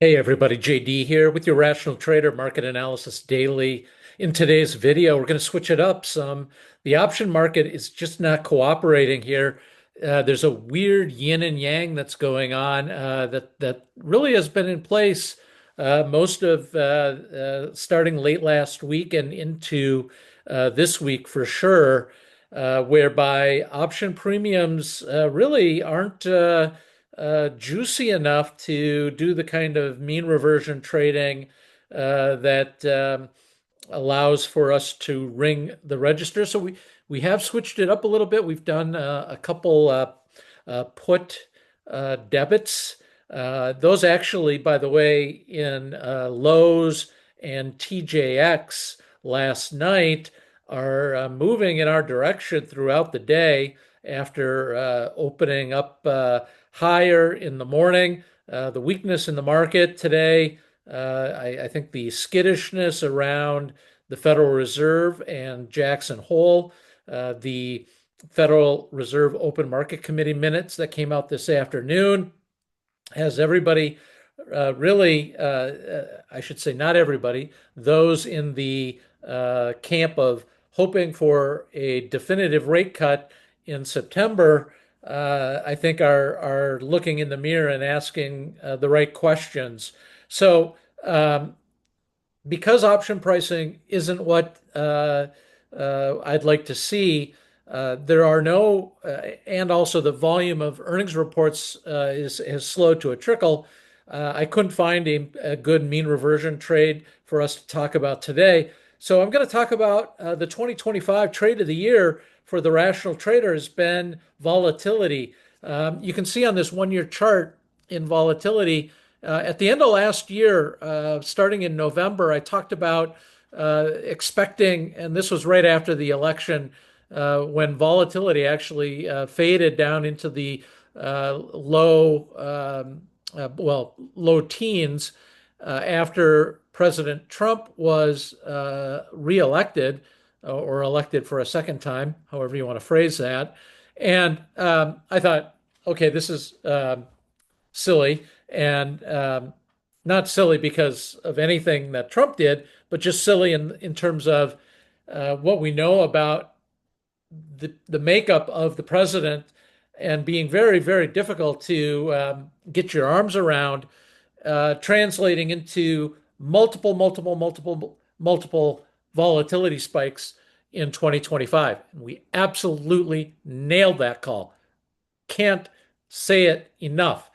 Hey everybody, JD here with your Rational Trader Market Analysis Daily. In today's video, we're going to switch it up some. The option market is just not cooperating here. There's a weird yin and yang that's going on that really has been in place most of starting late last week and into this week for sure, whereby option premiums really aren't juicy enough to do the kind of mean reversion trading that allows for us to ring the register. So we have switched it up a little bit. We've done a couple put debits. Those actually, by the way, in Lowe's and TJX last night are moving in our direction throughout the day after opening up higher in the morning. The weakness in the market today, I think the skittishness around the Federal Reserve and Jackson Hole, the Federal Reserve Open Market Committee minutes that came out this afternoon, has everybody really, I should say not everybody, those in the camp of hoping for a definitive rate cut in September, I think are looking in the mirror and asking the right questions. So, because option pricing isn't what I'd like to see, there are no, and also the volume of earnings reports has slowed to a trickle. I couldn't find a good mean reversion trade for us to talk about today. So I'm going to talk about the 2025 trade of the year for the rational trader has been volatility. You can see on this one-year chart in volatility, at the end of last year, starting in November, I talked about expecting, and this was right after the election, when volatility actually faded down into the low teens after President Trump was reelected or elected for a second time, however you want to phrase that. And I thought, okay, this is silly and not silly because of anything that Trump did, but just silly in terms of what we know about the makeup of the president and being very, very difficult to get your arms around, translating into multiple volatility spikes in 2025. We absolutely nailed that call. Can't say it enough.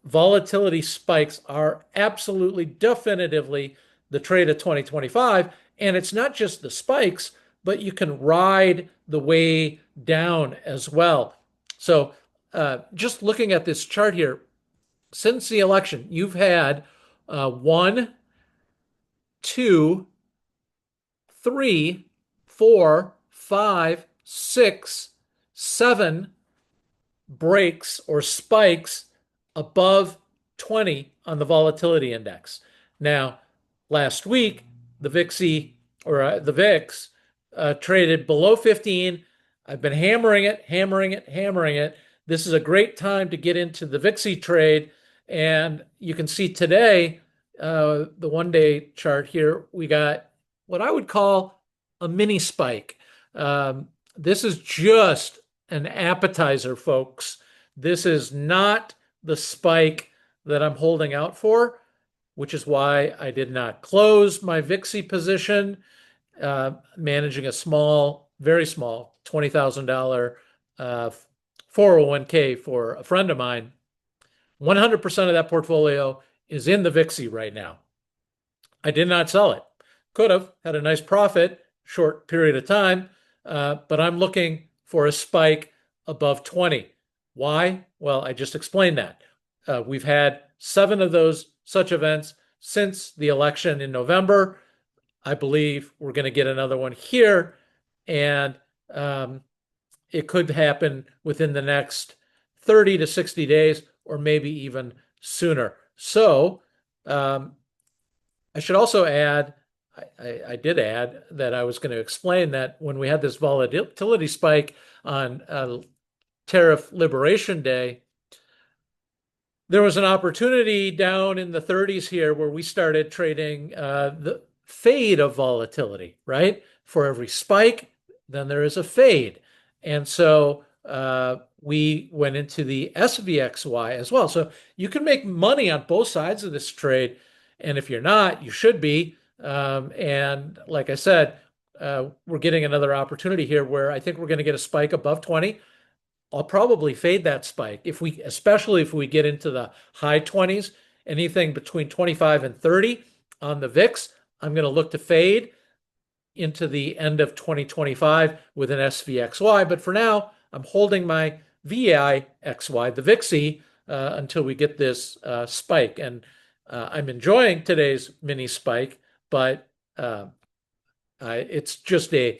Volatility spikes are absolutely definitively the trade of 2025. And it's not just the spikes, but you can ride the way down as well. So just looking at this chart here, since the election, you've had one, two, three, four, five, six, seven breaks or spikes above 20 on the volatility index. Now, last week, the VIXY or the VIX traded below 15. I've been hammering it. This is a great time to get into the VIXY trade. And you can see today, the one-day chart here, we got what I would call a mini spike. This is just an appetizer, folks. This is not the spike that I'm holding out for, which is why I did not close my VIXY position, managing a small, very small $20,000 401k for a friend of mine. 100% of that portfolio is in the VIXY right now. I did not sell it. Could have had a nice profit, short period of time, but I'm looking for a spike above 20. Why? Well, I just explained that. We've had 7 of those such events since the election in November. I believe we're going to get another one here, and it could happen within the next 30 to 60 days, or maybe even sooner. So I should also add, I did add that I was going to explain that when we had this volatility spike on Tariff Liberation Day, there was an opportunity down in the 30s here where we started trading the fade of volatility, right? For every spike, then there is a fade. And so we went into the SVXY as well. So you can make money on both sides of this trade. And if you're not, you should be. And like I said, we're getting another opportunity here where I think we're going to get a spike above 20. I'll probably fade that spike especially if we get into the high 20s, anything between 25 and 30 on the VIX. I'm going to look to fade into the end of 2025 with an SVXY. But for now, I'm holding my VIXY, the VIXY, until we get this spike. And I'm enjoying today's mini spike, but it's just a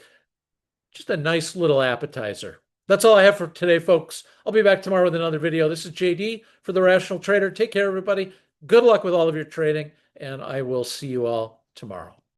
nice little appetizer. That's all I have for today, folks. I'll be back tomorrow with another video. This is JD for The Rational Trader. Take care, everybody. Good luck with all of your trading, and I will see you all tomorrow.